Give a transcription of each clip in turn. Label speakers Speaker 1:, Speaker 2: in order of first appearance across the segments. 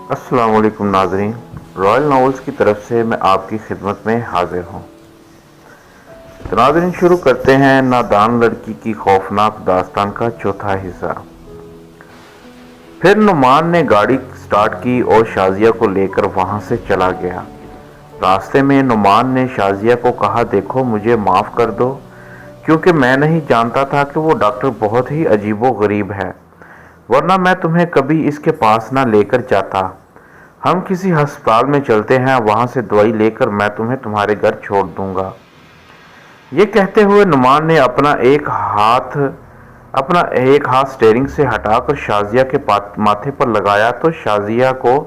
Speaker 1: अस्सलाम वालेकुम नाज़रीन, रॉयल नॉवेल्स की तरफ से मैं आपकी खिदमत में हाजिर हूँ। तो नाज़रीन, शुरू करते हैं नादान लड़की की खौफनाक दास्तान का चौथा हिस्सा। फिर नुमान ने गाड़ी स्टार्ट की और शाजिया को लेकर वहां से चला गया। रास्ते में नुमान ने शाजिया को कहा, देखो मुझे माफ़ कर दो, क्योंकि मैं नहीं जानता था कि वो डॉक्टर बहुत ही अजीबो गरीब है, वरना मैं तुम्हें कभी इसके पास ना लेकर जाता। हम किसी अस्पताल में चलते हैं, वहां से दवाई लेकर मैं तुम्हें तुम्हारे घर छोड़ दूंगा। ये कहते हुए नुमान ने अपना एक हाथ स्टेयरिंग से हटाकर शाजिया के माथे पर लगाया तो शाजिया को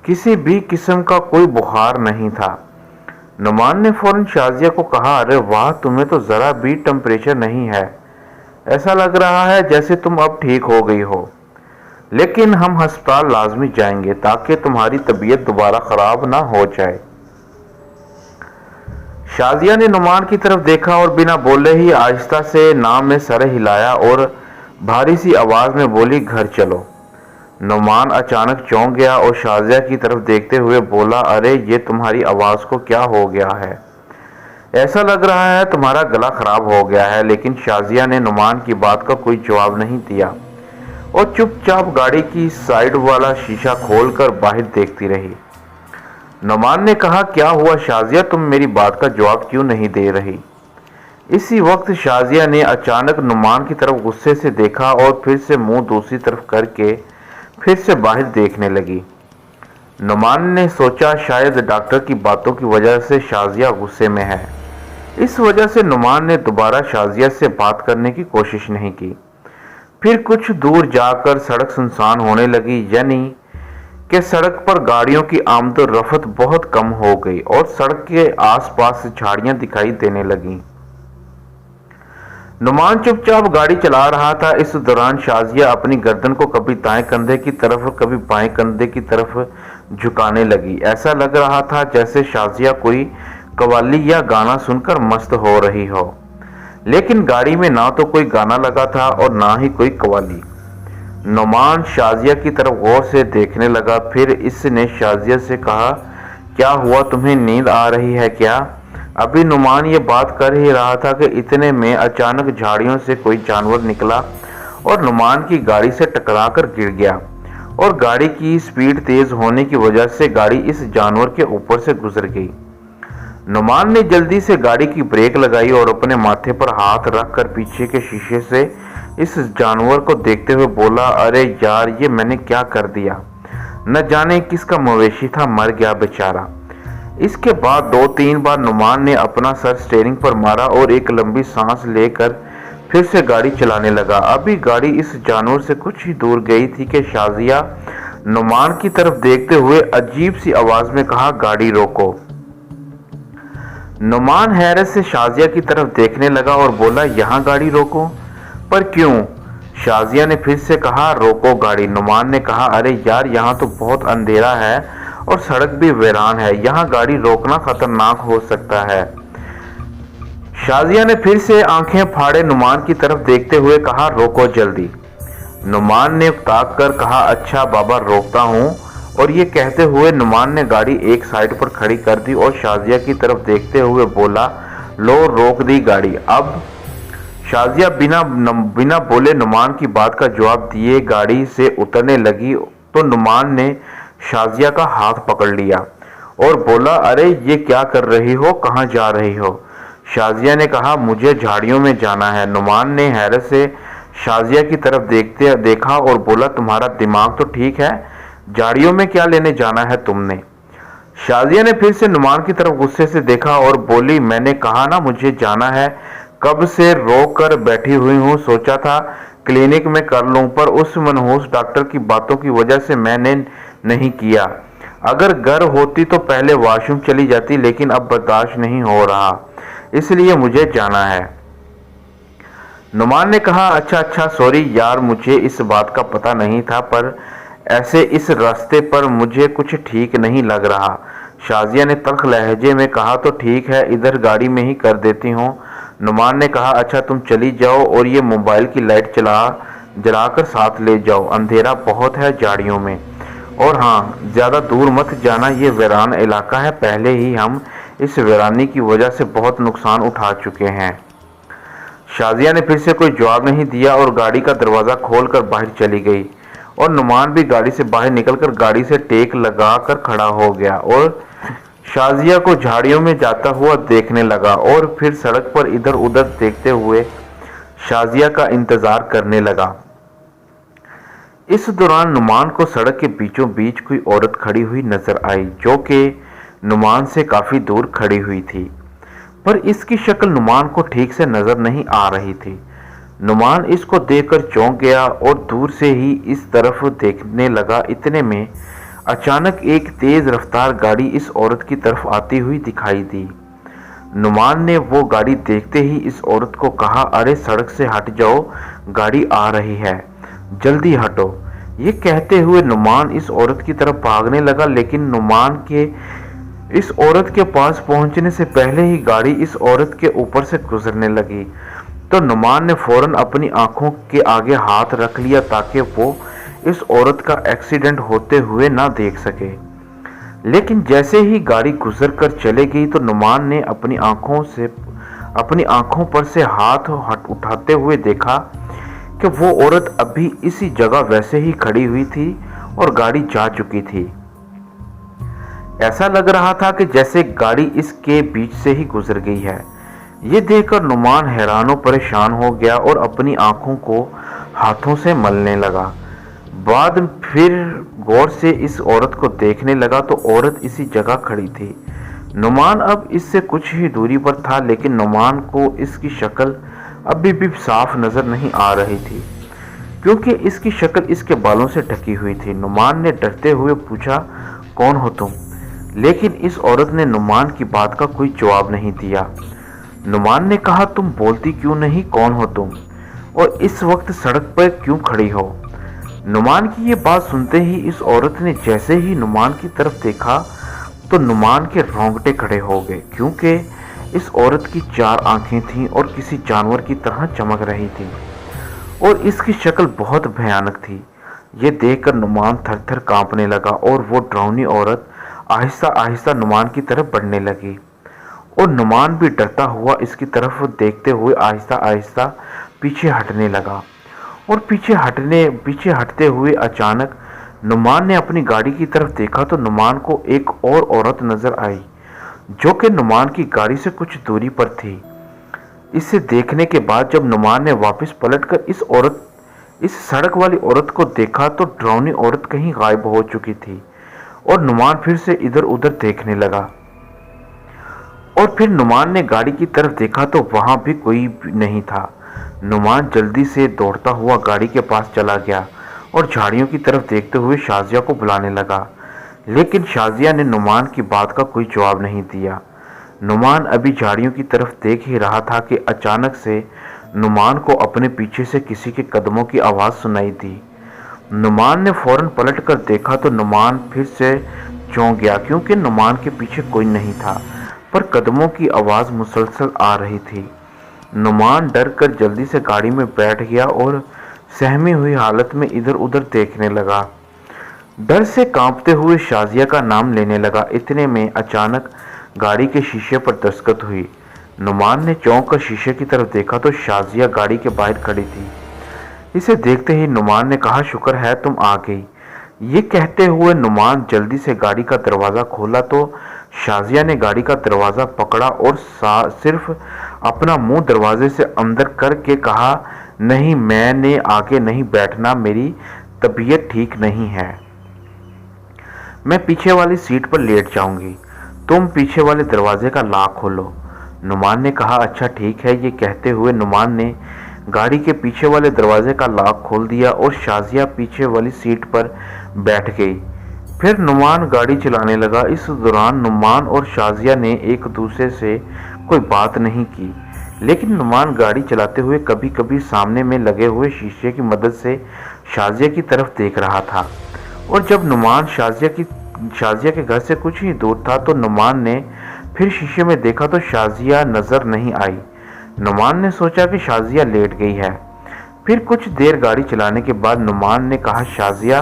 Speaker 1: किसी भी किस्म का कोई बुखार नहीं था। नुमान ने फौरन शाजिया को कहा, अरे वाह, तुम्हें तो जरा भी टेम्परेचर नहीं है, ऐसा लग रहा है जैसे तुम अब ठीक हो गई हो। लेकिन हम अस्पताल लाजमी जाएंगे ताकि तुम्हारी तबीयत दोबारा खराब ना हो जाए। शाजिया ने नुमान की तरफ देखा और बिना बोले ही आहिस्ता से नाम में सर हिलाया और भारी सी आवाज में बोली, घर चलो। नुमान अचानक चौंक गया और शाजिया की तरफ देखते हुए बोला, अरे ये तुम्हारी आवाज को क्या हो गया है? ऐसा लग रहा है तुम्हारा गला खराब हो गया है। लेकिन शाजिया ने नुमान की बात का कोई जवाब नहीं दिया और चुपचाप गाड़ी की साइड वाला शीशा खोलकर बाहर देखती रही। नुमान ने कहा, क्या हुआ शाजिया, तुम मेरी बात का जवाब क्यों नहीं दे रही? इसी वक्त शाजिया ने अचानक नुमान की तरफ गुस्से से देखा और फिर से मुंह दूसरी तरफ करके फिर से बाहर देखने लगी। नुमान ने सोचा शायद डॉक्टर की बातों की वजह से शाजिया गुस्से में है। इस वजह से नुमान ने दोबारा शाजिया से बात करने की कोशिश नहीं की। फिर कुछ दूर जाकर सड़क सुनसान होने लगी, यानी कि सड़क पर गाड़ियों की आमद रफ्त बहुत कम हो गई और सड़क के आसपास झाड़ियां दिखाई देने लगी। नुमान चुपचाप गाड़ी चला रहा था। इस दौरान शाजिया अपनी गर्दन को कभी दाएं कंधे की तरफ और कभी बाएं कंधे की तरफ झुकाने लगी। ऐसा लग रहा था जैसे शाजिया कोई कव्वाली या गाना सुनकर मस्त हो रही हो। लेकिन गाड़ी में ना तो कोई गाना लगा था और ना ही कोई कव्वाली। नुमान शाजिया की तरफ गौर से देखने लगा। फिर इसने शाजिया से कहा, क्या हुआ, तुम्हें नींद आ रही है क्या? अभी नुमान ये बात कर ही रहा था कि इतने में अचानक झाड़ियों से कोई जानवर निकला और नुमान की गाड़ी से टकराकर गिर गया और गाड़ी की स्पीड तेज होने की वजह से गाड़ी इस जानवर के ऊपर से गुजर गई। नुमान ने जल्दी से गाड़ी की ब्रेक लगाई और अपने माथे पर हाथ रखकर पीछे के शीशे से इस जानवर को देखते हुए बोला, अरे यार, ये मैंने क्या कर दिया? न जाने किसका मवेशी था, मर गया बेचारा। इसके बाद 2-3 बार नुमान ने अपना सर स्टीयरिंग पर मारा और एक लंबी सांस लेकर फिर से गाड़ी चलाने लगा। अभी गाड़ी इस जानवर से कुछ ही दूर गई थी कि शाजिया नुमान की तरफ देखते हुए अजीब सी आवाज में कहा, गाड़ी रोको। नुमान हैरत से शाजिया की तरफ देखने लगा और बोला, यहाँ गाड़ी रोको? पर क्यों? शाजिया ने फिर से कहा, रोको गाड़ी। नुमान ने कहा, अरे यार, यहाँ तो बहुत अंधेरा है और सड़क भी वीरान है, यहाँ गाड़ी रोकना खतरनाक हो सकता है। शाजिया ने फिर से आंखें फाड़े नुमान की तरफ देखते हुए कहा, रोको जल्दी। नुमान ने ताक कर कहा, अच्छा बाबा, रोकता हूँ। और ये कहते हुए नुमान ने गाड़ी एक साइड पर खड़ी कर दी और शाजिया की तरफ देखते हुए बोला, लो, रोक दी गाड़ी। अब शाजिया बिना बोले नुमान की बात का जवाब दिए गाड़ी से उतरने लगी तो नुमान ने शाजिया का हाथ पकड़ लिया और बोला, अरे ये क्या कर रही हो, कहाँ जा रही हो? शाजिया ने कहा, मुझे झाड़ियों में जाना है। नुमान ने हैरत से शाजिया की तरफ देखा और बोला, तुम्हारा दिमाग तो ठीक है, झाड़ियों में क्या लेने जाना है तुमने? शाजिया ने फिर से नुमान की तरफ गुस्से से देखा और बोली, मैंने कहा ना मुझे जाना है, कब से रोक कर बैठी हुई हूँ। सोचा था क्लिनिक में कर लूं, पर उस मनहूस डॉक्टर की बातों की वजह से मैंने नहीं किया। अगर घर होती तो पहले वॉशरूम चली जाती, लेकिन अब बर्दाश्त नहीं हो रहा, इसलिए मुझे जाना है। नुमान ने कहा, अच्छा, सॉरी यार, मुझे इस बात का पता नहीं था, पर ऐसे इस रास्ते पर मुझे कुछ ठीक नहीं लग रहा। शाजिया ने तल्ख लहजे में कहा, तो ठीक है, इधर गाड़ी में ही कर देती हूँ। नुमान ने कहा, अच्छा तुम चली जाओ और ये मोबाइल की लाइट जलाकर साथ ले जाओ, अंधेरा बहुत है झाड़ियों में। और हाँ, ज़्यादा दूर मत जाना, ये वीरान इलाका है, पहले ही हम इस वीरानी की वजह से बहुत नुकसान उठा चुके हैं। शाजिया ने फिर से कोई जवाब नहीं दिया और गाड़ी का दरवाज़ा खोलकर बाहर चली गई और नुमान भी गाड़ी से बाहर निकलकर गाड़ी से टेक लगाकर खड़ा हो गया और शाजिया को झाड़ियों में जाता हुआ देखने लगा और फिर सड़क पर इधर उधर देखते हुए शाजिया का इंतजार करने लगा। इस दौरान नुमान को सड़क के बीचों बीच कोई औरत खड़ी हुई नजर आई जो कि नुमान से काफी दूर खड़ी हुई थी, पर इसकी शक्ल नुमान को ठीक से नजर नहीं आ रही थी। नुमान इसको देखकर चौंक गया और दूर से ही इस तरफ देखने लगा। इतने में अचानक एक तेज रफ्तार गाड़ी इस औरत की तरफ आती हुई दिखाई दी। नुमान ने वो गाड़ी देखते ही इस औरत को कहा, अरे सड़क से हट जाओ, गाड़ी आ रही है, जल्दी हटो। ये कहते हुए नुमान इस औरत की तरफ भागने लगा, लेकिन नुमान के इस औरत के पास पहुंचने से पहले ही गाड़ी इस औरत के ऊपर से गुजरने लगी। तो नुमान ने फौरन अपनी आंखों के आगे हाथ रख लिया ताकि वो इस औरत का एक्सीडेंट होते हुए ना देख सके। लेकिन जैसे ही गाड़ी गुजर कर चले गई तो नुमान ने अपनी आंखों पर से हाथ उठाते हुए देखा कि वो औरत अभी इसी जगह वैसे ही खड़ी हुई थी और गाड़ी जा चुकी थी। ऐसा लग रहा था कि जैसे गाड़ी इसके बीच से ही गुजर गई है। ये देखकर नुमान हैरान और परेशान हो गया और अपनी आंखों को हाथों से मलने लगा। बाद फिर गौर से इस औरत को देखने लगा तो औरत इसी जगह खड़ी थी। नुमान अब इससे कुछ ही दूरी पर था, लेकिन नुमान को इसकी शक्ल अभी भी साफ नजर नहीं आ रही थी क्योंकि इसकी शक्ल इसके बालों से ढकी हुई थी। नुमान ने डरते हुए पूछा, कौन हो तुम? लेकिन इस औरत ने नुमान की बात का कोई जवाब नहीं दिया। नुमान ने कहा, तुम बोलती क्यों नहीं, कौन हो तुम और इस वक्त सड़क पर क्यों खड़ी हो? नुमान की ये बात सुनते ही इस औरत ने जैसे ही नुमान की तरफ देखा तो नुमान के रोंगटे खड़े हो गए क्योंकि इस औरत की 4 आंखें थीं और किसी जानवर की तरह चमक रही थी और इसकी शक्ल बहुत भयानक थी। ये देखकर नुमान थर थर कांपने लगा और वो डरावनी औरत आहिस्ता आहिस्ता नुमान की तरफ बढ़ने लगी और नुमान भी डरता हुआ इसकी तरफ देखते हुए आहिस्ता आहिस्ता पीछे हटने लगा और पीछे हटते हुए अचानक नुमान ने अपनी गाड़ी की तरफ देखा तो नुमान को एक और औरत नजर आई जो कि नुमान की गाड़ी से कुछ दूरी पर थी। इसे देखने के बाद जब नुमान ने वापस पलटकर इस सड़क वाली औरत को देखा तो डरावनी औरत कहीं गायब हो चुकी थी और नुमान फिर से इधर उधर देखने लगा और फिर नुमान ने गाड़ी की तरफ देखा तो वहां भी कोई नहीं था। नुमान जल्दी से दौड़ता हुआ गाड़ी के पास चला गया और झाड़ियों की तरफ देखते हुए शाजिया को बुलाने लगा, लेकिन शाजिया ने नुमान की बात का कोई जवाब नहीं दिया। नुमान अभी झाड़ियों की तरफ देख ही रहा था कि अचानक से नुमान को अपने पीछे से किसी के कदमों की आवाज़ सुनाई दी। नुमान ने फौरन पलट कर देखा तो नुमान फिर से चौंक गया क्योंकि नुमान के पीछे कोई नहीं था, पर कदमों की आवाज़ मुसलसल आ रही थी। नुमान डर कर जल्दी से गाड़ी में बैठ गया और सहमी हुई हालत में इधर उधर देखने लगा। डर से कांपते हुए शाजिया का नाम लेने लगा। इतने में अचानक गाड़ी के शीशे पर दस्तक हुई। नुमान ने चौंक कर शीशे की तरफ देखा तो शाजिया गाड़ी के बाहर खड़ी थी। इसे देखते ही नुमान ने कहा, शुक्र है तुम आ गई। ये कहते हुए नुमान जल्दी से गाड़ी का दरवाज़ा खोला तो शाजिया ने गाड़ी का दरवाज़ा पकड़ा और सिर्फ अपना मुंह दरवाजे से अंदर करके कहा, नहीं, मैंने आगे नहीं बैठना, मेरी तबीयत ठीक नहीं है, मैं पीछे वाली सीट पर लेट जाऊंगी, तुम पीछे वाले दरवाजे का लॉक खोलो। नुमान ने कहा, अच्छा ठीक है। ये कहते हुए नुमान ने गाड़ी के पीछे वाले दरवाजे का लॉक खोल दिया और शाजिया पीछे वाली सीट पर बैठ गई। फिर नुमान गाड़ी चलाने लगा। इस दौरान नुमान और शाजिया ने एक दूसरे से कोई बात नहीं की, लेकिन नुमान गाड़ी चलाते हुए कभी कभी सामने में लगे हुए शीशे की मदद से शाजिया की तरफ देख रहा था और जब नुमान शाजिया के घर से कुछ ही दूर था तो नुमान ने फिर शीशे में देखा तो शाजिया नजर नहीं आई। नुमान ने सोचा कि शाजिया लेट गई है। फिर कुछ देर गाड़ी चलाने के बाद नुमान ने कहा, शाजिया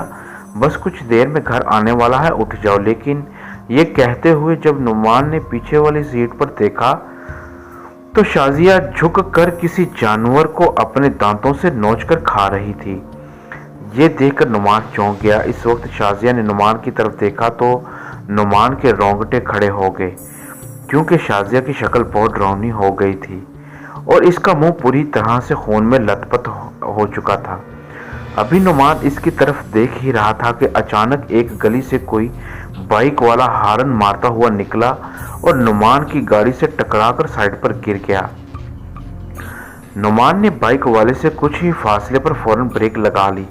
Speaker 1: बस कुछ देर में घर आने वाला है, उठ जाओ। लेकिन ये कहते हुए जब नुमान ने पीछे वाली सीट पर देखा तो शाजिया झुक कर किसी जानवर को अपने दांतों से नोचकर खा रही थी। ये देखकर नुमान चौंक गया। इस वक्त शाजिया ने नुमान की तरफ देखा तो नुमान के रोंगटे खड़े हो गए, क्योंकि शाजिया की शक्ल बहुत डरावनी हो गई थी और इसका मुंह पूरी तरह से खून में लथपथ हो चुका था। अभी नुमान इसकी तरफ देख ही रहा था कि अचानक एक गली से कोई बाइक वाला हॉर्न मारता हुआ निकला और नुमान की गाड़ी से टकराकर साइड पर गिर गया। नुमान ने बाइक वाले से कुछ ही फासले पर फौरन ब्रेक लगा ली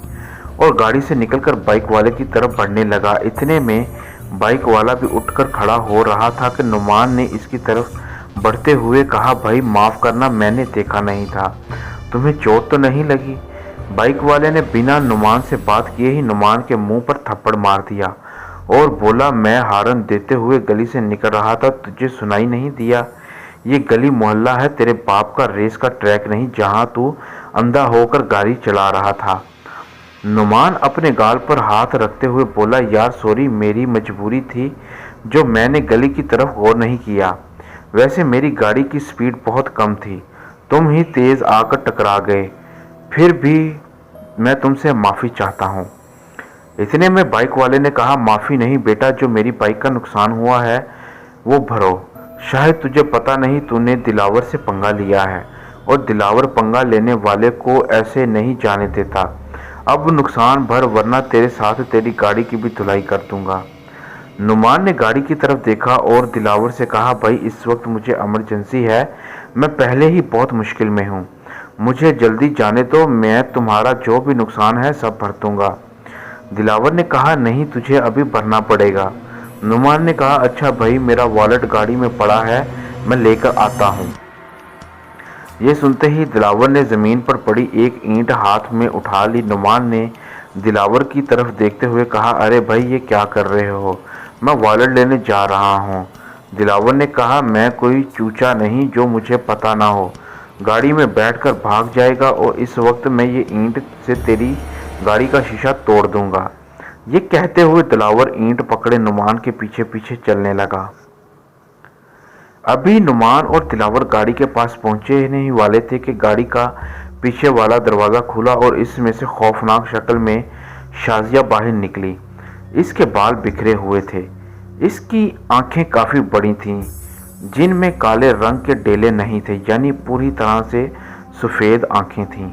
Speaker 1: और गाड़ी से निकलकर बाइक वाले की तरफ बढ़ने लगा। इतने में बाइक वाला भी उठकर खड़ा हो रहा था कि नुमान ने इसकी तरफ बढ़ते हुए कहा, भाई माफ करना, मैंने देखा नहीं था, तुम्हें चोट तो नहीं लगी? बाइक वाले ने बिना नुमान से बात किए ही नुमान के मुंह पर थप्पड़ मार दिया और बोला, मैं हॉर्न देते हुए गली से निकल रहा था, तुझे सुनाई नहीं दिया? ये गली मोहल्ला है, तेरे बाप का रेस का ट्रैक नहीं जहां तू अंधा होकर गाड़ी चला रहा था। नुमान अपने गाल पर हाथ रखते हुए बोला, यार सॉरी, मेरी मजबूरी थी जो मैंने गली की तरफ गौर नहीं किया। वैसे मेरी गाड़ी की स्पीड बहुत कम थी, तुम ही तेज आकर टकरा गए, फिर भी मैं तुमसे माफ़ी चाहता हूँ। इतने में बाइक वाले ने कहा, माफ़ी नहीं बेटा, जो मेरी बाइक का नुकसान हुआ है वो भरो। शायद तुझे पता नहीं, तूने दिलावर से पंगा लिया है और दिलावर पंगा लेने वाले को ऐसे नहीं जाने देता। अब नुकसान भर, वरना तेरे साथ तेरी गाड़ी की भी धुलाई कर दूंगा। नुमान ने गाड़ी की तरफ देखा और दिलावर से कहा, भाई इस वक्त मुझे इमरजेंसी है, मैं पहले ही बहुत मुश्किल में हूँ, मुझे जल्दी जाने दो, मैं तुम्हारा जो भी नुकसान है सब भर दूंगा। दिलावर ने कहा, नहीं तुझे अभी भरना पड़ेगा। नुमान ने कहा, अच्छा भाई, मेरा वॉलेट गाड़ी में पड़ा है, मैं लेकर आता हूँ। ये सुनते ही दिलावर ने ज़मीन पर पड़ी एक ईंट हाथ में उठा ली। नुमान ने दिलावर की तरफ देखते हुए कहा, अरे भाई ये क्या कर रहे हो? मैं वॉलेट लेने जा रहा हूँ। दिलावर ने कहा, मैं कोई चूचा नहीं जो मुझे पता ना हो, गाड़ी में बैठकर भाग जाएगा और इस वक्त मैं ये ईंट से तेरी गाड़ी का शीशा तोड़ दूंगा। ये कहते हुए दिलावर ईंट पकड़े नुमान के पीछे पीछे चलने लगा। अभी नुमान और दिलावर गाड़ी के पास पहुंचे नहीं वाले थे कि गाड़ी का पीछे वाला दरवाज़ा खुला और इसमें से खौफनाक शक्ल में शाजिया बाहर निकली। इसके बाल बिखरे हुए थे, इसकी आंखें काफ़ी बड़ी थीं जिनमें काले रंग के डेले नहीं थे, यानी पूरी तरह से सफ़ेद आंखें थीं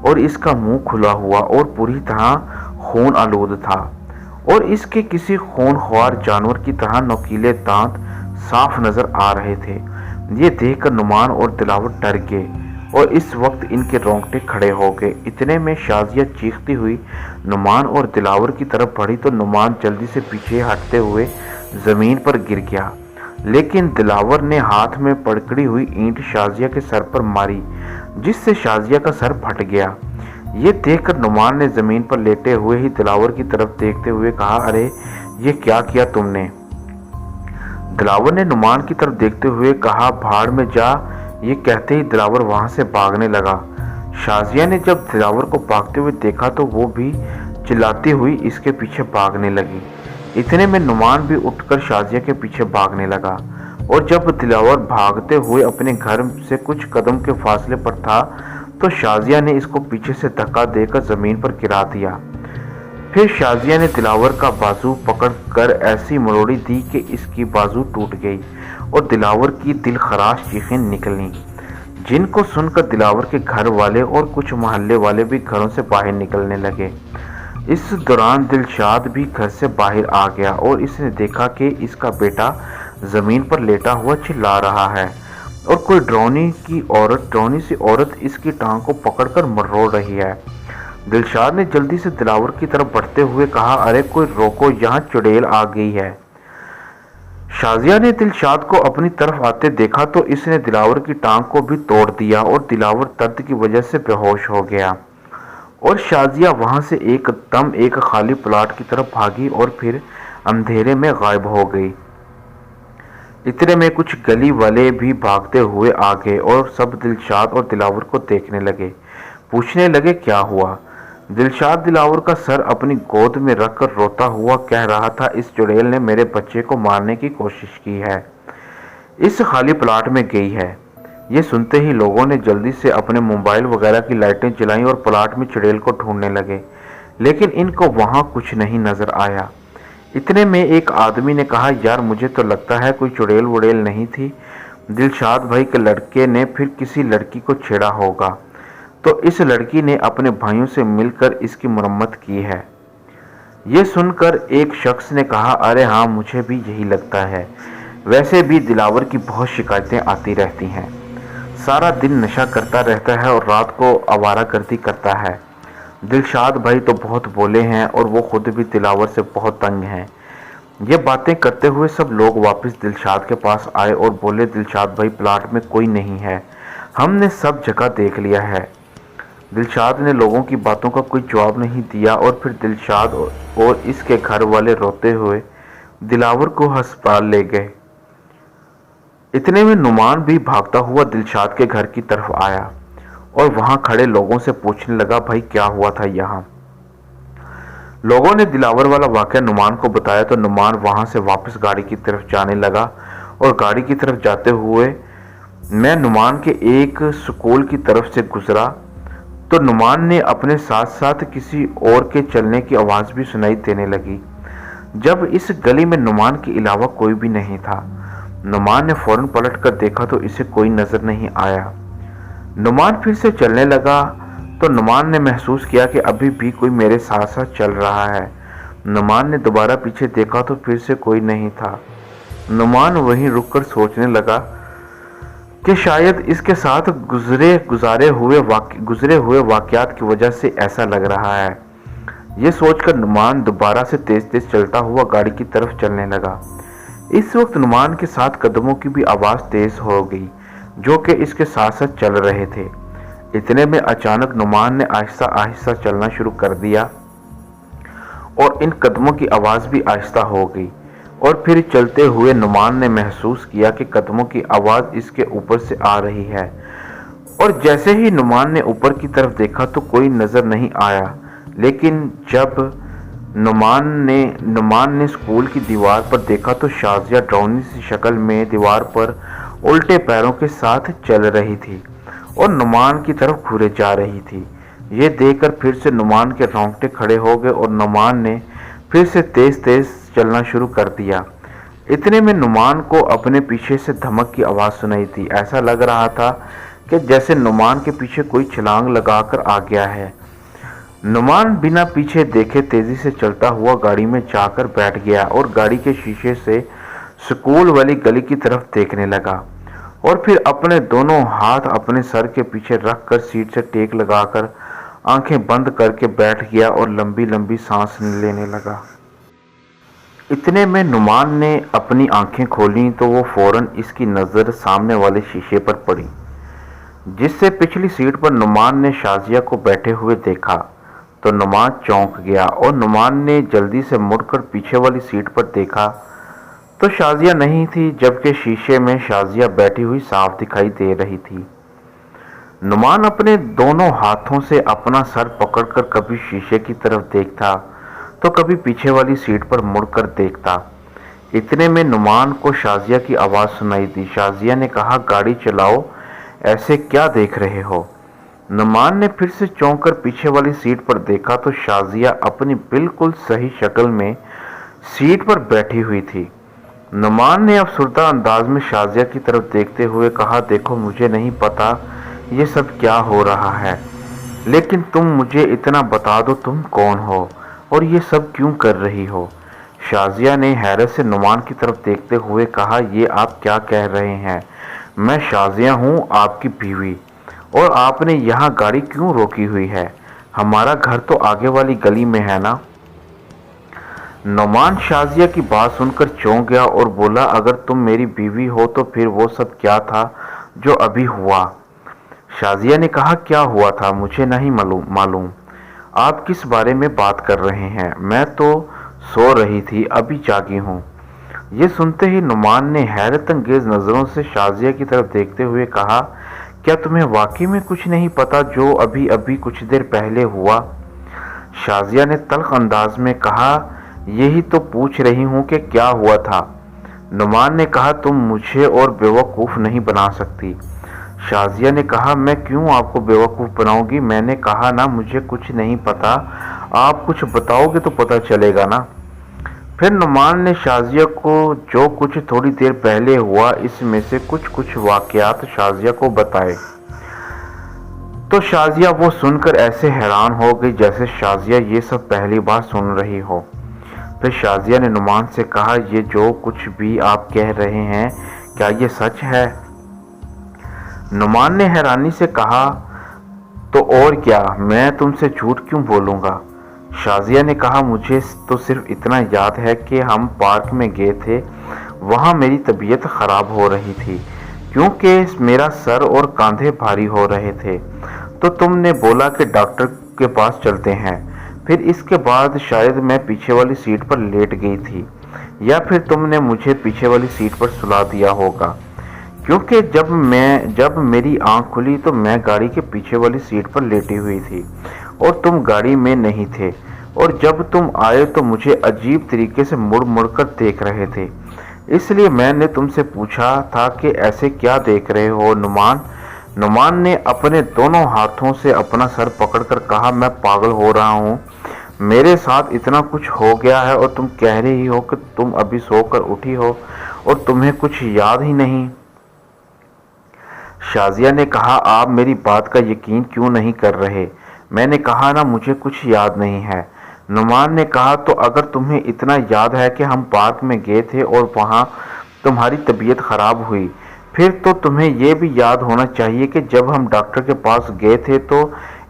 Speaker 1: और इसका मुंह खुला हुआ और पूरी तरह खून आलूद था और इसके किसी खूनख्वार जानवर की तरह नुकीले दांत साफ नजर आ रहे थे। ये देखकर नुमान और दिलावर डर गए और इस वक्त इनके रोंगटे खड़े हो गए। इतने में शाजिया चीखती हुई नुमान और दिलावर की तरफ बढ़ी तो नुमान जल्दी से पीछे हटते हुए ज़मीन पर गिर गया, लेकिन दिलावर ने हाथ में पकड़ी हुई ईंट शाजिया के सर पर मारी, जिससे शाजिया का सर फट गया। ये देखकर नुमान ने ज़मीन पर लेटे हुए ही दिलावर की तरफ देखते हुए कहा, अरे ये क्या किया तुमने? दिलावर ने नुमान की तरफ देखते हुए कहा, भाड़ में जा। ये कहते ही दिलावर वहां से भागने लगा। शाजिया ने जब दिलावर को भागते हुए देखा तो वो भी चिल्लाती हुई इसके पीछे भागने लगी। इतने में नुमान भी उठकर शाजिया के पीछे भागने लगा और जब दिलावर भागते हुए अपने घर से कुछ कदम के फासले पर था तो शाजिया ने इसको पीछे से धक्का देकर ज़मीन पर गिरा दिया। फिर शाजिया ने दिलावर का बाजू पकड़कर ऐसी मरोड़ी दी कि इसकी बाजू टूट गई और दिलावर की दिलखराश चीखें निकलीं, जिनको सुनकर दिलावर के घर वाले और कुछ मोहल्ले वाले भी घरों से बाहर निकलने लगे। इस दौरान दिलशाद भी घर से बाहर आ गया और इसने देखा कि इसका बेटा ज़मीन पर लेटा हुआ चिल्ला रहा है और कोई डरौनी सी औरत इसकी टांग को पकड़कर मरोड़ रही है। दिलशाद ने जल्दी से दिलावर की तरफ बढ़ते हुए कहा, अरे कोई रोको, यहाँ चुड़ैल आ गई है। शाजिया ने दिलशाद को अपनी तरफ आते देखा तो इसने दिलावर की टांग को भी तोड़ दिया और दिलावर दर्द की वजह से बेहोश हो गया और शाजिया वहां से एकदम एक खाली प्लाट की तरफ भागी और फिर अंधेरे में गायब हो गई। इतने में कुछ गली वाले भी भागते हुए आ गए और सब दिलशाद और दिलावर को देखने लगे, पूछने लगे क्या हुआ। दिलशाद दिलावर का सर अपनी गोद में रखकर रोता हुआ कह रहा था, इस चुड़ैल ने मेरे बच्चे को मारने की कोशिश की है, इस खाली प्लाट में गई है। ये सुनते ही लोगों ने जल्दी से अपने मोबाइल वगैरह की लाइटें जलाई और प्लाट में चुड़ैल को ढूंढने लगे, लेकिन इनको वहां कुछ नहीं नजर आया। इतने में एक आदमी ने कहा, यार मुझे तो लगता है कोई चुड़ैल वुड़ैल नहीं थी, दिलशाद भाई के लड़के ने फिर किसी लड़की को छेड़ा होगा, तो इस लड़की ने अपने भाइयों से मिलकर इसकी मरम्मत की है। ये सुनकर एक शख्स ने कहा, अरे हाँ मुझे भी यही लगता है, वैसे भी दिलावर की बहुत शिकायतें आती रहती हैं, सारा दिन नशा करता रहता है और रात को आवारागर्दी करता है। दिलशाद भाई तो बहुत बोले हैं और वो खुद भी दिलावर से बहुत तंग हैं। ये बातें करते हुए सब लोग वापस दिलशाद के पास आए और बोले, दिलशाद भाई प्लाट में कोई नहीं है, हमने सब जगह देख लिया है। दिलशाद ने लोगों की बातों का कोई जवाब नहीं दिया और फिर दिलशाद और इसके घर वाले रोते हुए दिलावर को अस्पताल ले गए। इतने में नुमान भी भागता हुआ दिलशाद के घर की तरफ आया और वहां खड़े लोगों से पूछने लगा, भाई क्या हुआ था यहाँ। लोगों ने दिलावर वाला वाकया नुमान को बताया तो नुमान वहां से वापस गाड़ी की तरफ जाने लगा और गाड़ी की तरफ जाते हुए मैं नुमान के एक स्कूल की तरफ से गुजरा तो नुमान ने अपने साथ साथ किसी और के चलने की आवाज भी सुनाई देने लगी। जब इस गली में नुमान के अलावा कोई भी नहीं था, नुमान ने फौरन पलट कर देखा तो इसे कोई नजर नहीं आया। नुमान फिर से चलने लगा तो नुमान ने महसूस किया कि अभी भी कोई मेरे साथ साथ चल रहा है। नुमान ने दोबारा पीछे देखा तो फिर से कोई नहीं था। नुमान वहीं रुककर सोचने लगा कि शायद इसके साथ गुजरे हुए वाकयात की वजह से ऐसा लग रहा है। यह सोचकर नुमान दोबारा से तेज तेज चलता हुआ गाड़ी की तरफ चलने लगा। इस वक्त नुमान के साथ कदमों की भी आवाज तेज हो गई जो कि इसके साथ साथ चल रहे थे। इतने में अचानक नुमान ने आहिस्ता आहिस्ता चलना शुरू कर दिया और इन कदमों की आवाज भी आहिस्ता हो गई और फिर चलते हुए नुमान ने महसूस किया कि कदमों की आवाज इसके ऊपर से आ रही है और जैसे ही नुमान ने ऊपर की तरफ देखा तो कोई नजर नहीं आया। लेकिन जब नुमान ने स्कूल की दीवार पर देखा तो शाजिया डरावनी सी शक्ल में दीवार पर उल्टे पैरों के साथ चल रही थी और नुमान की तरफ घूरे जा रही थी। ये देखकर फिर से नुमान के रोंगटे खड़े हो गए और नुमान ने फिर से तेज तेज चलना शुरू कर दिया। इतने में नुमान को अपने पीछे से धमक की आवाज सुनाई थी। ऐसा लग रहा था कि जैसे नुमान के पीछे कोई छलांग लगाकर आ गया है। नुमान बिना पीछे देखे तेजी से चलता हुआ गाड़ी में जाकर बैठ गया और गाड़ी के शीशे से स्कूल वाली गली की तरफ देखने लगा और फिर अपने दोनों हाथ अपने सर के पीछे रखकर सीट से टेक लगाकर आंखें बंद करके बैठ गया और लंबी लंबी सांस लेने लगा। इतने में नुमान ने अपनी आंखें खोली तो वो फौरन इसकी नज़र सामने वाले शीशे पर पड़ी जिससे पिछली सीट पर नुमान ने शाजिया को बैठे हुए देखा तो नुमान चौंक गया और नुमान ने जल्दी से मुड़कर पीछे वाली सीट पर देखा तो शाजिया नहीं थी, जबकि शीशे में शाजिया बैठी हुई साफ दिखाई दे रही थी। नुमान अपने दोनों हाथों से अपना सर पकड़कर कभी शीशे की तरफ देखता तो कभी पीछे वाली सीट पर मुड़कर देखता। इतने में नुमान को शाजिया की आवाज़ सुनाई दी। शाजिया ने कहा, गाड़ी चलाओ, ऐसे क्या देख रहे हो। नुमान ने फिर से चौंक कर पीछे वाली सीट पर देखा तो शाजिया अपनी बिल्कुल सही शक्ल में सीट पर बैठी हुई थी। नुमान ने अफसरदा अंदाज में शाजिया की तरफ देखते हुए कहा, देखो मुझे नहीं पता ये सब क्या हो रहा है, लेकिन तुम मुझे इतना बता दो तुम कौन हो और ये सब क्यों कर रही हो। शाजिया ने हैरत से नुमान की तरफ देखते हुए कहा, ये आप क्या कह रहे हैं, मैं शाजिया हूँ आपकी बीवी, और आपने यहाँ गाड़ी क्यों रोकी हुई है, हमारा घर तो आगे वाली गली में है ना। नुमान शाजिया की बात सुनकर चौंक गया और बोला, अगर तुम मेरी बीवी हो तो फिर वो सब क्या था जो अभी हुआ। शाजिया ने कहा, क्या हुआ था मुझे नहीं मालूम, आप किस बारे में बात कर रहे हैं, मैं तो सो रही थी, अभी जागी हूँ। ये सुनते ही नुमान ने हैरत अंगेज नज़रों से शाजिया की तरफ देखते हुए कहा, क्या तुम्हें वाकई में कुछ नहीं पता जो अभी अभी कुछ देर पहले हुआ। शाजिया ने तल्ख अंदाज में कहा, यही तो पूछ रही हूं कि क्या हुआ था। नुमान ने कहा, तुम मुझे और बेवकूफ़ नहीं बना सकती। शाजिया ने कहा, मैं क्यों आपको बेवकूफ़ बनाऊंगी? मैंने कहा ना, मुझे कुछ नहीं पता, आप कुछ बताओगे तो पता चलेगा ना। फिर नुमान ने शाजिया को जो कुछ थोड़ी देर पहले हुआ इसमें से कुछ कुछ वाकयात शाजिया को बताए। तो शाजिया वो सुनकर ऐसे हैरान हो गई जैसे शाजिया ये सब पहली बार सुन रही हो। फिर शाजिया ने नुमान से कहा, ये जो कुछ भी आप कह रहे हैं क्या ये सच है? नुमान ने हैरानी से कहा, तो और क्या, मैं तुमसे झूठ क्यों बोलूँगा। शाजिया ने कहा, मुझे तो सिर्फ इतना याद है कि हम पार्क में गए थे, वहाँ मेरी तबीयत ख़राब हो रही थी क्योंकि मेरा सर और कंधे भारी हो रहे थे, तो तुमने बोला कि डॉक्टर के पास चलते हैं। फिर इसके बाद शायद मैं पीछे वाली सीट पर लेट गई थी, या फिर तुमने मुझे पीछे वाली सीट पर सुला दिया होगा, क्योंकि जब मेरी आंख खुली तो मैं गाड़ी के पीछे वाली सीट पर लेटी हुई थी और तुम गाड़ी में नहीं थे, और जब तुम आए तो मुझे अजीब तरीके से मुड़ मुड़ कर देख रहे थे, इसलिए मैंने तुमसे पूछा था कि ऐसे क्या देख रहे हो नुमान। नुमान ने अपने दोनों हाथों से अपना सर पकड़कर कहा, मैं पागल हो रहा हूँ, मेरे साथ इतना कुछ हो गया है और तुम कह रही हो कि तुम अभी सोकर उठी हो और तुम्हें कुछ याद ही नहीं। शाजिया ने कहा, आप मेरी बात का यकीन क्यों नहीं कर रहे? मैंने कहा ना, मुझे कुछ याद नहीं है। नुमान ने कहा, तो अगर तुम्हें इतना याद है कि हम पार्क में गए थे और वहाँ तुम्हारी तबीयत खराब हुई, फिर तो तुम्हें यह भी याद होना चाहिए कि जब हम डॉक्टर के पास गए थे तो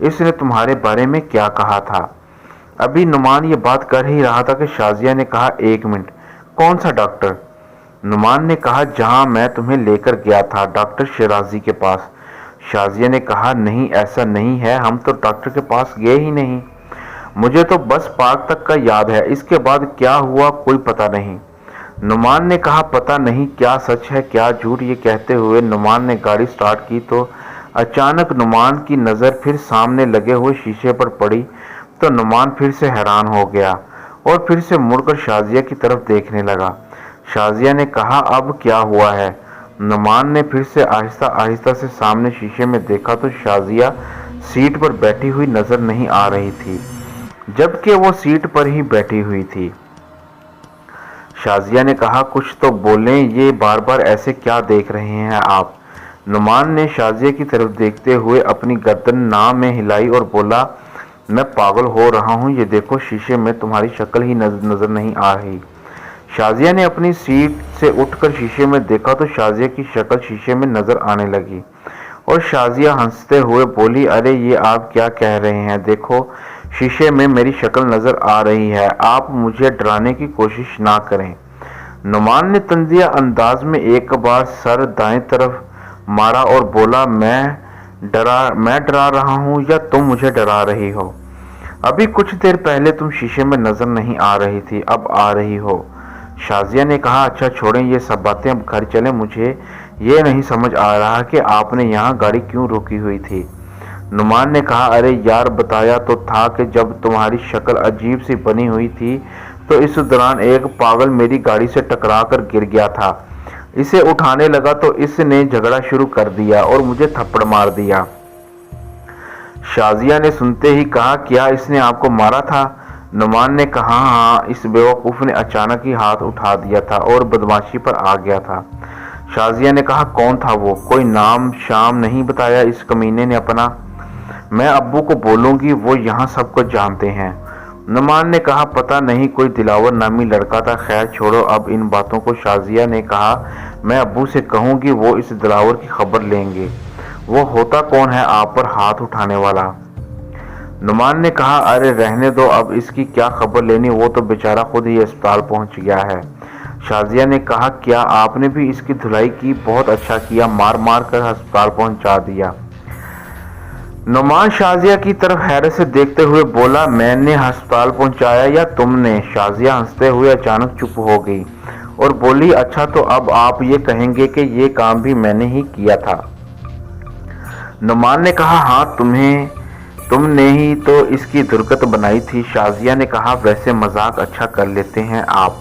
Speaker 1: इसने तुम्हारे बारे में क्या कहा था। अभी नुमान ये बात कर ही रहा था कि शाजिया ने कहा, एक मिनट, कौन सा डॉक्टर? नुमान ने कहा, जहां मैं तुम्हें लेकर गया था, डॉक्टर शिराजी के पास। शाजिया ने कहा, नहीं, ऐसा नहीं है, हम तो डॉक्टर के पास गए ही नहीं, मुझे तो बस पार्क तक का याद है, इसके बाद क्या हुआ कोई पता नहीं। नुमान ने कहा, पता नहीं क्या सच है क्या झूठ। ये कहते हुए नुमान ने गाड़ी स्टार्ट की तो अचानक नुमान की नज़र फिर सामने लगे हुए शीशे पर पड़ी, तो नुमान फिर से हैरान हो गया और फिर से मुड़कर शाजिया की तरफ देखने लगा। शाजिया ने कहा, अब क्या हुआ है? नुमान ने फिर से आहिस्ता आहिस्ता से सामने शीशे में देखा तो शाजिया सीट पर बैठी हुई नजर नहीं आ रही थी, जबकि वो सीट पर ही बैठी हुई थी। शाजिया ने कहा, कुछ तो बोलें, ये बार बार ऐसे क्या देख रहे हैं आप? नुमान ने शाजिया की तरफ देखते हुए अपनी गर्दन ना में हिलाई और बोला, मैं पागल हो रहा हूँ, ये देखो शीशे में तुम्हारी शक्ल ही नजर नहीं आ रही। शाजिया ने अपनी सीट से उठकर शीशे में देखा तो शाजिया की शक्ल शीशे में नजर आने लगी और शाजिया हंसते हुए बोली, अरे ये आप क्या कह रहे हैं, देखो शीशे में मेरी शक्ल नजर आ रही है, आप मुझे डराने की कोशिश ना करें। नुमान ने तंजिया अंदाज में एक बार सर दाएं तरफ मारा और बोला, मैं डरा रहा हूं या तुम मुझे डरा रही हो? अभी कुछ देर पहले तुम शीशे में नजर नहीं आ रही थी, अब आ रही हो। शाजिया ने कहा, अच्छा छोड़ें ये सब बातें, अब घर चलें, मुझे ये नहीं समझ आ रहा कि आपने यहाँ गाड़ी क्यों रोकी हुई थी। नुमान ने कहा, अरे यार, बताया तो था कि जब तुम्हारी शक्ल अजीब सी बनी हुई थी तो इस दौरान एक पागल मेरी गाड़ी से टकरा कर गिर गया था, इसे उठाने लगा तो इसने झगड़ा शुरू कर दिया और मुझे थप्पड़ मार दिया। शाजिया ने सुनते ही कहा, क्या इसने आपको मारा था? नुमान ने कहा, हाँ, इस बेवकूफ़ ने अचानक ही हाथ उठा दिया था और बदमाशी पर आ गया था। शाजिया ने कहा, कौन था वो? कोई नाम शाम नहीं बताया इस कमीने ने अपना? मैं अब्बू को बोलूंगी, वो यहाँ सबको जानते हैं। नुमान ने कहा, पता नहीं, कोई दिलावर नामी लड़का था, खैर छोड़ो अब इन बातों को। शाजिया ने कहा, मैं अब्बू से कहूंगी, वो इस दिलावर की खबर लेंगे। वो होता कौन है आप पर हाथ उठाने वाला? नुमान ने कहा, अरे रहने दो, अब इसकी क्या खबर लेनी, वो तो बेचारा खुद ही अस्पताल पहुंच गया है। शाजिया ने कहा, क्या आपने भी इसकी धुलाई की? बहुत अच्छा किया, मार मार कर अस्पताल पहुंचा दिया। नुमान शाजिया की तरफ हैरत से देखते हुए बोला, मैंने अस्पताल पहुंचाया या तुमने? शाजिया हंसते हुए अचानक चुप हो गई और बोली, अच्छा तो अब आप ये कहेंगे कि ये काम भी मैंने ही किया था? नुमान ने कहा, हाँ, तुमने ही तो इसकी दुर्गत बनाई थी। शाजिया ने कहा, वैसे मजाक अच्छा कर लेते हैं आप।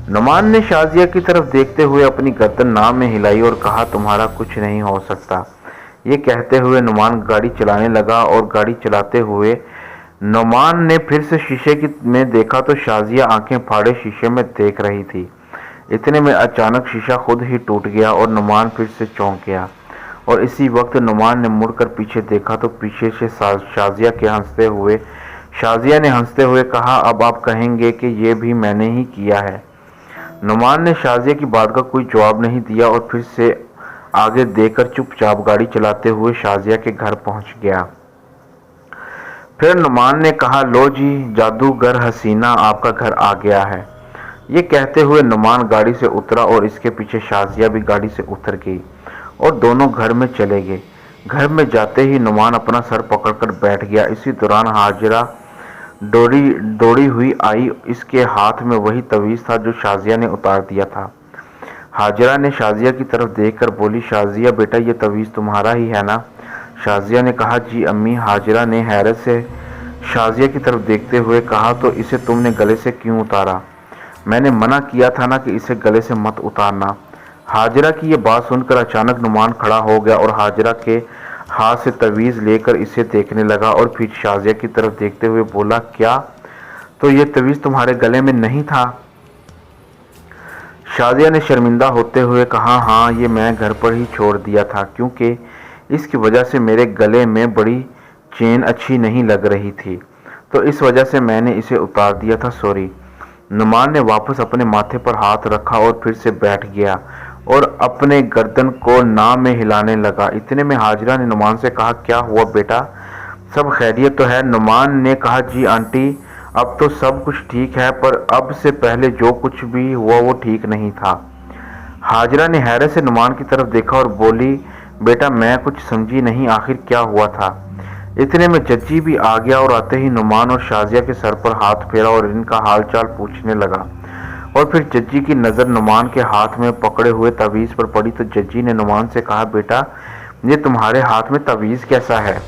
Speaker 1: नुमान ने शाजिया की तरफ देखते हुए अपनी गर्दन नाम में हिलाई और कहा, तुम्हारा कुछ नहीं हो सकता। ये कहते हुए नुमान गाड़ी चलाने लगा और गाड़ी चलाते हुए नुमान ने फिर से शीशे में देखा तो शाजिया आंखें फाड़े शीशे में देख रही थी। इतने में अचानक शीशा खुद ही टूट गया और नुमान फिर से चौंक गया। और इसी वक्त नुमान ने मुड़कर पीछे देखा तो पीछे से शाजिया ने हंसते हुए कहा, अब आप कहेंगे कि ये भी मैंने ही किया है। नुमान ने शाजिया की बात का कोई जवाब नहीं दिया और फिर से आगे देखकर चुपचाप गाड़ी चलाते हुए शाजिया के घर पहुंच गया। फिर नुमान ने कहा, लो जी जादूगर हसीना, आपका घर आ गया है। ये कहते हुए नुमान गाड़ी से उतरा और इसके पीछे शाजिया भी गाड़ी से उतर गई और दोनों घर में चले गए। घर में जाते ही नुमान अपना सर पकड़कर बैठ गया। इसी दौरान हाजिरा दौड़ी हुई आई। इसके हाथ में वही तवीज़ था जो शाजिया ने उतार दिया था। हाजिरा ने शाजिया की तरफ देखकर बोली, शाजिया बेटा, ये तवीज़ तुम्हारा ही है ना? शाजिया ने कहा, जी अम्मी। हाजिरा ने हैरत से शाजिया की तरफ देखते हुए कहा, तो इसे तुमने गले से क्यों उतारा? मैंने मना किया था ना कि इसे गले से मत उतारना। हाजिरा की ये बात सुनकर अचानक नुमान खड़ा हो गया और हाजिरा के हाथ से तवीज़ लेकर इसे देखने लगा और फिर शाजिया की तरफ देखते हुए बोला, क्या तो ये तवीज़ तुम्हारे गले में नहीं था? शाजिया ने शर्मिंदा होते हुए कहा, हाँ, ये मैं घर पर ही छोड़ दिया था क्योंकि इसकी वजह से मेरे गले में बड़ी चेन अच्छी नहीं लग रही थी, तो इस वजह से मैंने इसे उतार दिया था, सॉरी। नुमान ने वापस अपने माथे पर हाथ रखा और फिर से बैठ गया और अपने गर्दन को नाम में हिलाने लगा। इतने में हाजिरा ने नुमान से कहा, क्या हुआ बेटा, सब खैरियत तो है? नुमान ने कहा, जी आंटी, अब तो सब कुछ ठीक है, पर अब से पहले जो कुछ भी हुआ वो ठीक नहीं था। हाजिरा ने हैरत से नुमान की तरफ देखा और बोली, बेटा मैं कुछ समझी नहीं, आखिर क्या हुआ था? इतने में जज्जी भी आ गया और आते ही नुमान और शाजिया के सर पर हाथ फेरा और इनका हालचाल पूछने लगा। और फिर जज्जी की नज़र नुमान के हाथ में पकड़े हुए तवीज़ पर पड़ी तो जज्जी ने नुमान से कहा, बेटा ये तुम्हारे हाथ में तवीज़ कैसा है?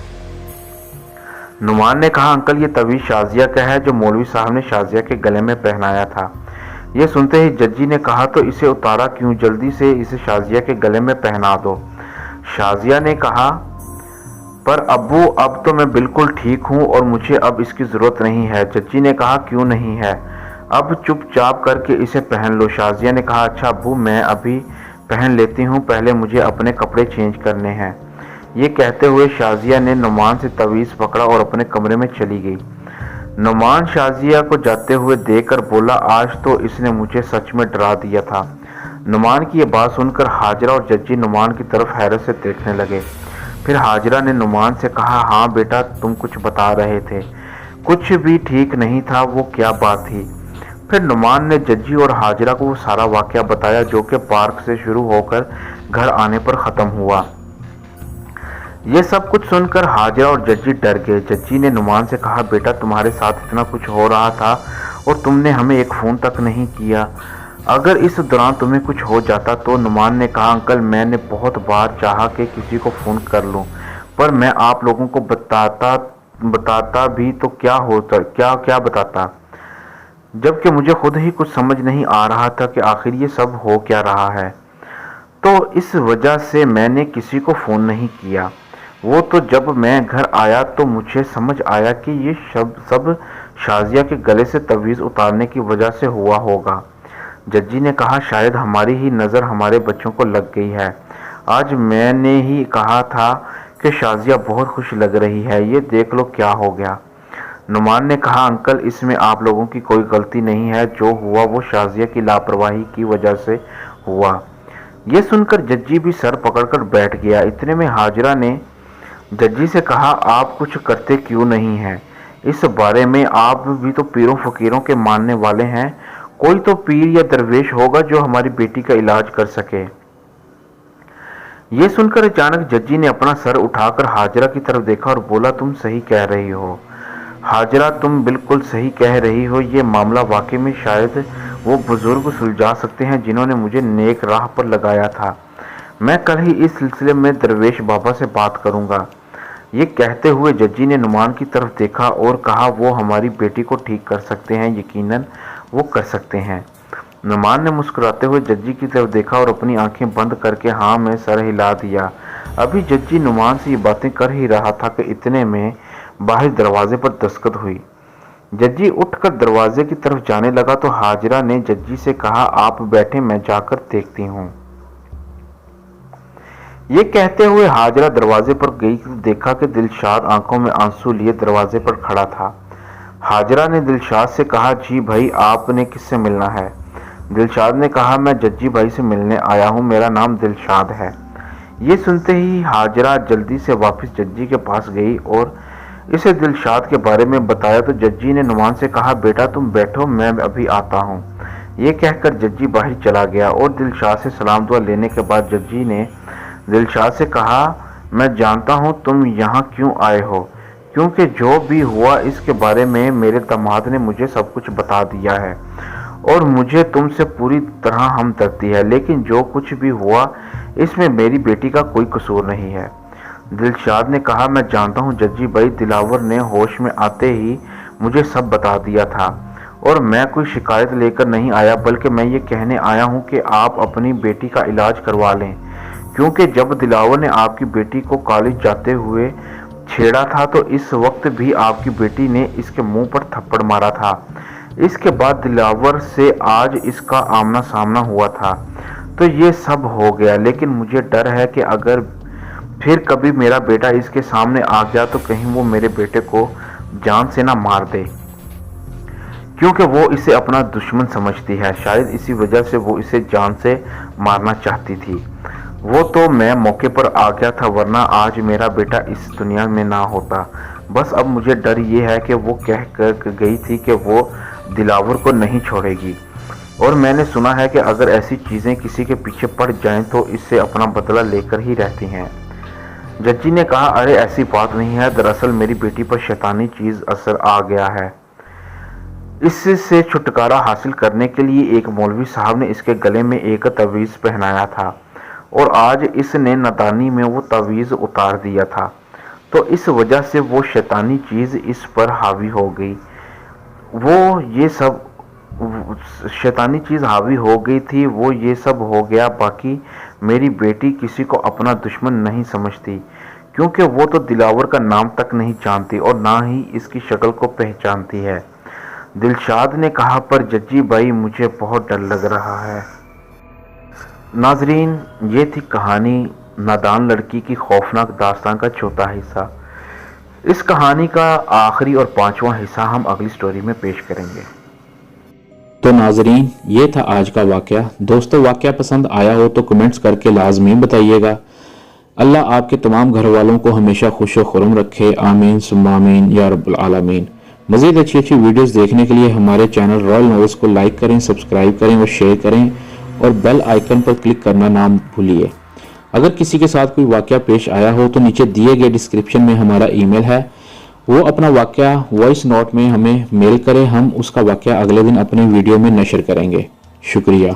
Speaker 1: नुमान ने कहा, अंकल ये तवीज़ शाजिया का है जो मौलवी साहब ने शाजिया के गले में पहनाया था। ये सुनते ही जज्जी ने कहा, तो इसे उतारा क्यों? जल्दी से इसे शाजिया के गले में पहना दो। शाजिया ने कहा, पर अब्बू अब तो मैं बिल्कुल ठीक हूँ और मुझे अब इसकी ज़रूरत नहीं है। जज्जी ने कहा, क्यों नहीं है? अब चुपचाप करके इसे पहन लो। शाजिया ने कहा, अच्छा अब्बू मैं अभी पहन लेती हूँ, पहले मुझे अपने कपड़े चेंज करने हैं। ये कहते हुए शाजिया ने नुमान से तवीज़ पकड़ा और अपने कमरे में चली गई। नुमान शाजिया को जाते हुए देखकर बोला, आज तो इसने मुझे सच में डरा दिया था। नुमान की ये बात सुनकर हाजिरा और जज्जी नुमान की तरफ हैरत से देखने लगे। फिर हाजिरा ने नुमान से कहा, हाँ बेटा तुम कुछ बता रहे थे, कुछ भी ठीक नहीं था, वो क्या बात थी? फिर नुमान ने जज्जी और हाजिरा को वो सारा वाकया बताया जो कि पार्क से शुरू होकर घर आने पर ख़त्म हुआ। ये सब कुछ सुनकर हाजिरा और जज्जी डर गए। जज्जी ने नुमान से कहा, बेटा तुम्हारे साथ इतना कुछ हो रहा था और तुमने हमें एक फ़ोन तक नहीं किया, अगर इस दौरान तुम्हें कुछ हो जाता तो? नुमान ने कहा, अंकल मैंने बहुत बार चाहा कि किसी को फ़ोन कर लूं, पर मैं आप लोगों को बताता भी तो क्या होता, क्या बताता, जबकि मुझे खुद ही कुछ समझ नहीं आ रहा था कि आखिर ये सब हो क्या रहा है। तो इस वजह से मैंने किसी को फ़ोन नहीं किया। वो तो जब मैं घर आया तो मुझे समझ आया कि ये सब शाजिया के गले से तवीज़ उतारने की वजह से हुआ होगा। जज्जी ने कहा, शायद हमारी ही नज़र हमारे बच्चों को लग गई है। आज मैंने ही कहा था कि शाजिया बहुत खुश लग रही है, ये देख लो क्या हो गया। नुमान ने कहा, अंकल इसमें आप लोगों की कोई गलती नहीं है, जो हुआ वो शाजिया की लापरवाही की वजह से हुआ। ये सुनकर जज्जी भी सर पकड़कर बैठ गया। इतने में हाजिरा ने जज्जी से कहा, आप कुछ करते क्यों नहीं हैं? इस बारे में आप भी तो पीरों फकीरों के मानने वाले हैं, कोई तो पीर या दरवेश होगा जो हमारी बेटी का इलाज कर सके। ये सुनकर अचानक जज्जी ने अपना सर उठाकर हाजिरा की तरफ देखा और बोला, तुम सही कह रही हो हाजिरा, तुम बिल्कुल सही कह रही हो। ये मामला वाकई में शायद वो बुजुर्ग सुलझा सकते हैं जिन्होंने मुझे नेक राह पर लगाया था। मैं कल ही इस सिलसिले में दरवेश बाबा से बात करूंगा। ये कहते हुए जज्जी ने नुमान की तरफ देखा और कहा, वो हमारी बेटी को ठीक कर सकते हैं, यकीनन वो कर सकते हैं। नुमान ने मुस्कुराते हुए जज्जी की तरफ देखा और अपनी आंखें बंद करके हाँ में सर हिला दिया। अभी जज्जी नुमान से ये बातें कर ही रहा था कि इतने में बाहर दरवाजे पर दस्तक हुई। जज्जी उठकर दरवाजे की तरफ जाने लगा तो हाजरा ने जज्जी से कहा, आप बैठे, मैं जाकर देखती हूँ। ये कहते हुए हाजरा दरवाजे पर गई तो देखा कि दिलशाद आंखों में आंसू लिए दरवाजे पर खड़ा था। हाजरा ने दिलशाद से कहा, जी भाई, आपने किससे मिलना है? दिलशाद ने कहा, मैं जज्जी भाई से मिलने आया हूँ, मेरा नाम दिलशाद है। ये सुनते ही हाजरा जल्दी से वापस जज्जी के पास गई और इसे दिलशाद के बारे में बताया तो जज्जी ने नुमान से कहा, बेटा तुम बैठो, मैं अभी आता हूँ। ये कहकर जज्जी बाहर चला गया और दिलशाद से सलाम दुआ लेने के बाद जज्जी ने दिलशाद से कहा, मैं जानता हूँ तुम यहाँ क्यों आए हो, क्योंकि जो भी हुआ इसके बारे में मेरे दामाद ने मुझे सब कुछ बता दिया है और मुझे तुमसे पूरी तरह हमदर्दी है, लेकिन जो कुछ भी हुआ इसमें मेरी बेटी का कोई कसूर नहीं है। दिलशाद ने कहा, मैं जानता हूँ जज्जी भाई, दिलावर ने होश में आते ही मुझे सब बता दिया था और मैं कोई शिकायत लेकर नहीं आया, बल्कि मैं ये कहने आया हूँ कि आप अपनी बेटी का इलाज करवा लें, क्योंकि जब दिलावर ने आपकी बेटी को कॉलेज जाते हुए छेड़ा था तो इस वक्त भी आपकी बेटी ने इसके मुंह पर थप्पड़ मारा था। इसके बाद दिलावर से आज इसका आमना सामना हुआ था तो ये सब हो गया, लेकिन मुझे डर है कि अगर फिर कभी मेरा बेटा इसके सामने आ गया तो कहीं वो मेरे बेटे को जान से ना मार दे, क्योंकि वो इसे अपना दुश्मन समझती है। शायद इसी वजह से वो इसे जान से मारना चाहती थी। वो तो मैं मौके पर आ गया था, वरना आज मेरा बेटा इस दुनिया में ना होता। बस अब मुझे डर ये है कि वो कह कर गई थी कि वो दिलावर को नहीं छोड़ेगी, और मैंने सुना है कि अगर ऐसी चीज़ें किसी के पीछे पड़ जाएं तो इससे अपना बदला लेकर ही रहती हैं। जज्जी ने कहा, अरे ऐसी बात नहीं है, दरअसल मेरी बेटी पर शैतानी चीज़ असर आ गया है। इससे छुटकारा हासिल करने के लिए एक मौलवी साहब ने इसके गले में एक तवीज़ पहनाया था और आज इसने नादानी में वो तवीज़ उतार दिया था, तो इस वजह से वो शैतानी चीज़ इस पर हावी हो गई। वो ये सब शैतानी चीज़ हावी हो गई थी, वो ये सब हो गया। बाकी मेरी बेटी किसी को अपना दुश्मन नहीं समझती, क्योंकि वो तो दिलावर का नाम तक नहीं जानती और ना ही इसकी शक्ल को पहचानती है। दिलशाद ने कहा, पर जज्जी भाई मुझे बहुत डर लग रहा है। नाजरीन, ये थी कहानी नादान लड़की की खौफनाक दास्तान का चौथा हिस्सा। इस कहानी का आखिरी और 5वां हिस्सा हम अगली स्टोरी में पेश करेंगे।
Speaker 2: तो नाजरीन, ये था आज का वाकया। दोस्तों, वाकया पसंद आया हो तो कमेंट्स करके लाजमी बताइएगा। अल्लाह आपके तमाम घर वालों को हमेशा खुश व खुर्रम रखे। आमीन सुम्मा आमीन या रब्बुल आलमीन। मज़ीद अच्छी अच्छी वीडियोस देखने के लिए हमारे चैनल रॉयल नॉवेल्स को लाइक करें, सब्सक्राइब करें और शेयर करें और बेल आइकन पर क्लिक करना ना भूलिए। अगर किसी के साथ कोई वाकया पेश आया हो तो नीचे दिए गए डिस्क्रिप्शन में हमारा ईमेल है, वो अपना वाकया वॉइस नोट में हमें मेल करें। हम उसका वाकया अगले दिन अपनी वीडियो में नशर करेंगे। शुक्रिया।